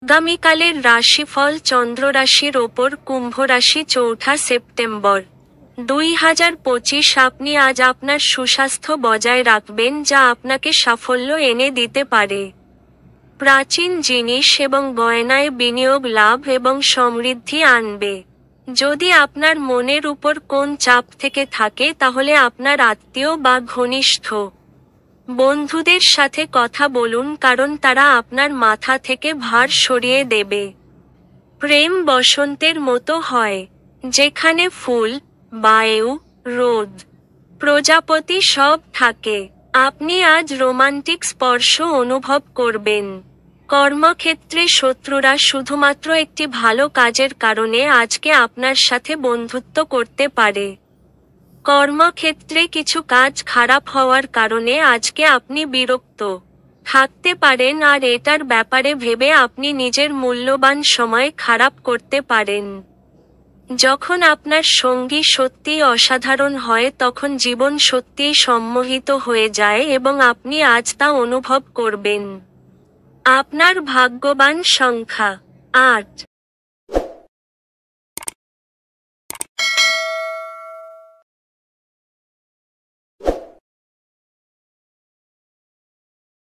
আগামীকালের রাশিফল চন্দ্র রাশির ওপর কুম্ভ রাশি ৪ সেপ্টেম্বর ২০২৫। আপনি আজ আপনার সুস্বাস্থ্য বজায় রাখবেন, যা আপনাকে সাফল্য এনে দিতে পারে। প্রাচীন জিনিস এবং গয়নায় বিনিয়োগ লাভ এবং সমৃদ্ধি আনবে। যদি আপনার মনের উপর কোন চাপ থেকে থাকে তাহলে আপনার আত্মীয় বা ঘনিষ্ঠ বন্ধুদের সাথে কথা বলুন, কারণ তারা আপনার মাথা থেকে ভার সরিয়ে দেবে। প্রেম বসন্তের মতো হয়, যেখানে ফুল, বায়ু, রোদ, প্রজাপতি সব থাকে। আপনি আজ রোমান্টিক স্পর্শ অনুভব করবেন। কর্মক্ষেত্রে শত্রুরা শুধুমাত্র একটি ভালো কাজের কারণে আজকে আপনার সাথে বন্ধুত্ব করতে পারে। কর্মক্ষেত্রে কিছু কাজ খারাপ হওয়ার কারণে আজকে আপনি বিরক্ত থাকতে পারেন, আর এটার ব্যাপারে ভেবে আপনি নিজের মূল্যবান সময় খারাপ করতে পারেন। যখন আপনার সঙ্গী সত্যিই অসাধারণ হয় তখন জীবন সত্যিই সম্মোহিত হয়ে যায় এবং আপনি আজ তা অনুভব করবেন। আপনার ভাগ্যবান সংখ্যা ৮।